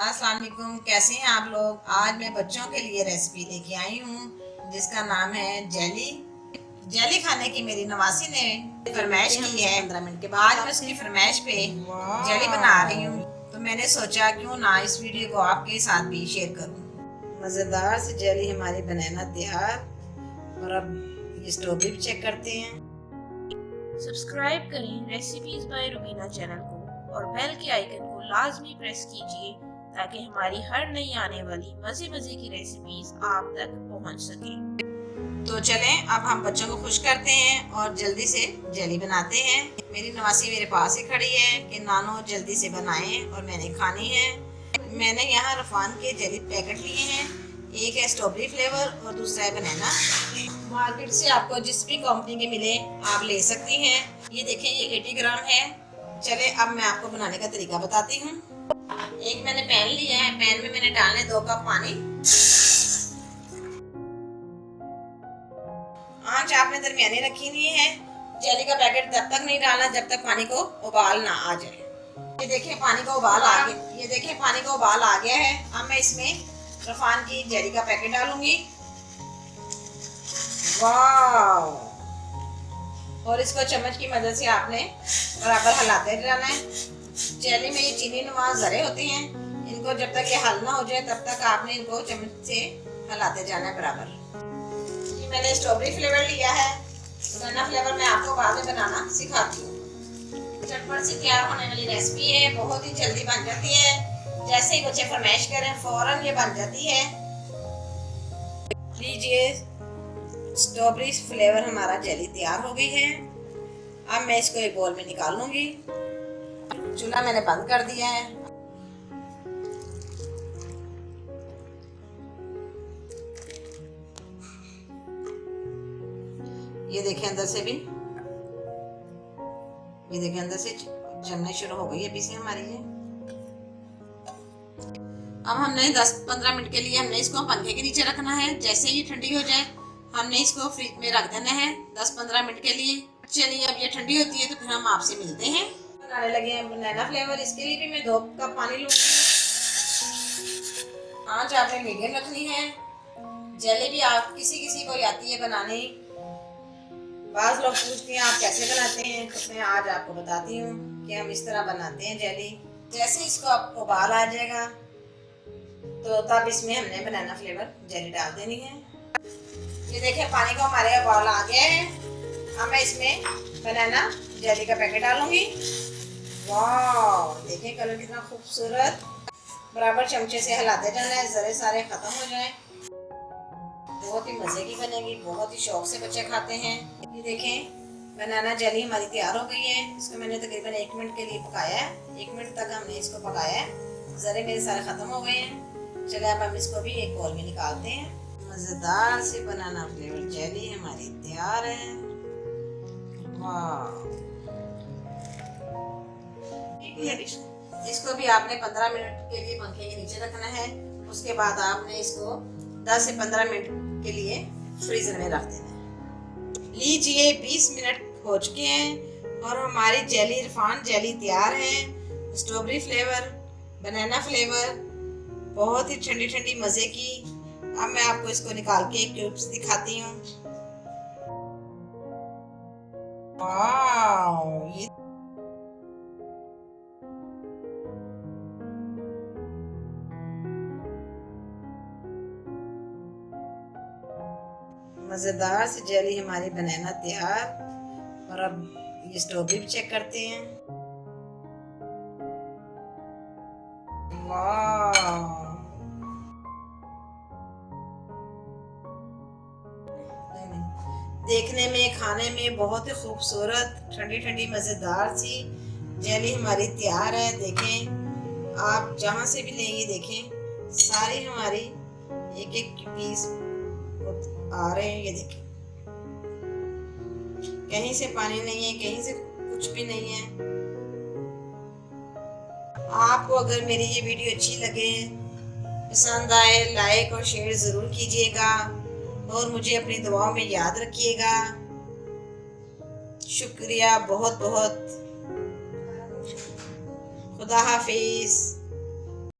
अस्सलाम वालेकुम, कैसे हैं आप लोग। आज मैं बच्चों के लिए रेसिपी लेके आई हूँ जिसका नाम है जेली। जेली खाने की मेरी नवासी ने फरमाइश की है। 15 मिनट के बाद मैं उसकी फरमाइश पे जेली बना रही हूँ, तो मैंने सोचा क्यों ना इस वीडियो को आपके साथ भी शेयर करूँ। मज़ेदार सी जेली हमारी बनाना तैयार। और अब ये स्ट्रॉबेरी भी चेक करते हैं। सब्सक्राइब करें रेसिपीज बाय रुबीना चैनल को और बेल के आइकन को लाजमी प्रेस कीजिए ताकि हमारी हर नई आने वाली मजे मजे की रेसिपीज आप तक पहुंच सके। तो चलें अब हम बच्चों को खुश करते हैं और जल्दी से जेली बनाते हैं। मेरी नवासी मेरे पास ही खड़ी है कि नानो जल्दी से बनाएं और मैंने खानी है। मैंने यहाँ रफान के जेली पैकेट लिए हैं, एक है स्ट्रॉबेरी फ्लेवर और दूसरा है बनाना। मार्केट से आपको जिस भी कंपनी के मिले आप ले सकती हैं। ये देखें, ये 80 ग्राम है। चले अब मैं आपको बनाने का तरीका बताती हूँ। एक मैंने पैन लिया है, पैन में मैंने डालने 2 कप पानी। आंच आपने दरमियानी रखी हुई है। जेली का पैकेट तब तक नहीं डालना जब तक पानी को उबाल ना आ जाए। ये देखें पानी का उबाल आ गया, ये देखें पानी का उबाल आ गया है। अब मैं इसमें रफान की जेली का पैकेट डालूंगी। वाह! और इसको चम्मच की मदद से आपने बराबर हिलाते रहना है। जेली में ये चीनी नुमा जरे होती हैं, इनको जब तक ये हल ना हो जाए तब तक आपने इनको चम्मच से हिलाते जाना है बराबर। ये मैंने स्ट्रॉबेरी फ्लेवर लिया है। बनाना फ्लेवर मैं आपको बाद में बनाना सिखाती हूँ। झटपट से तैयार होने वाली रेसिपी है, बहुत ही जल्दी बन जाती है। जैसे ही बच्चे फरमाइश करें फौरन ये बन जाती है। लीजिए, स्ट्रॉबेरी फ्लेवर हमारा जेली तैयार हो गई है। अब मैं इसको एक बोल में निकाल लूंगी। चूल्हा मैंने बंद कर दिया है। ये देखें अंदर से भी, ये देखें अंदर से जमने शुरू हो गई है पीसी हमारी ये। अब हमने 10-15 मिनट के लिए हमने इसको पंखे के नीचे रखना है। जैसे ही ठंडी हो जाए हमने इसको फ्रिज में रख देना है 10-15 मिनट के लिए। चलिए अब ये ठंडी होती है तो फिर हम आपसे मिलते हैं। बनाने लगे हैं बनाना फ्लेवर। इसके लिए भी मैं 2 कप पानी लूंगी। आंच आपने मीडियम रखनी है। जेली भी आप किसी को आती है बनाने। बाज़ लोग पूछते हैं आप कैसे बनाते हैं, तो मैं आज आपको बताती हूँ कि हम इस तरह बनाते हैं जेली। जैसे इसको आपको उबाल आ जाएगा तो तब इसमें हमने बनाना फ्लेवर जेली डाल देनी है। ये देखिए पानी का हमारे उबाल आ गया है। अब मैं इसमें बनाना जेली का पैकेट डालूंगी। वाह! देखिए कलर कितना खूबसूरत। बराबर चमचे से हिलाते जाना है, जरे सारे खत्म हो जाए। बहुत ही मजे की बनेगी, बहुत ही शौक से बच्चे खाते हैं। ये देखें बनाना जेली हमारी तैयार हो गई है। इसको मैंने तकरीबन 1 मिनट के लिए पकाया है। 1 मिनट तक हमने इसको पकाया है। जरे मेरे सारे खत्म हो गए हैं। चलिए अब हम इसको भी एक बोल में निकालते हैं। मजेदार सी बनाना फ्लेवर जेली हमारी तैयार है। वाह! इसको भी आपने 15 मिनट के लिए पंखे के नीचे रखना है। उसके बाद आपने इसको 10 से 15 मिनट के लिए फ्रीजर में रख देना है। लीजिए 20 मिनट हो चुके हैं और हमारी जेली रफान जेली तैयार है। स्ट्रॉबेरी फ्लेवर, बनाना फ्लेवर, बहुत ही ठंडी ठंडी मजे की। अब मैं आपको इसको निकाल के क्यूब्स दिखाती हूँ। वाह! ये मजेदार सी जेली हमारी बनाना तैयार। और अब ये स्ट्रॉबेरी भी चेक करते हैं। वाह! देखने में खाने में बहुत ही खूबसूरत ठंडी ठंडी मजेदार सी जेली हमारी तैयार है। देखें आप जहाँ से भी लेंगे, देखें सारी हमारी एक एक पीस आ रहे हैं। ये देखें कहीं से पानी नहीं है, कहीं से कुछ भी नहीं है। आपको अगर मेरी ये वीडियो अच्छी लगे, पसंद आए, लाइक और शेयर जरूर कीजिएगा और मुझे अपनी दुआओं में याद रखिएगा। शुक्रिया बहुत बहुत। खुदा हाफिज।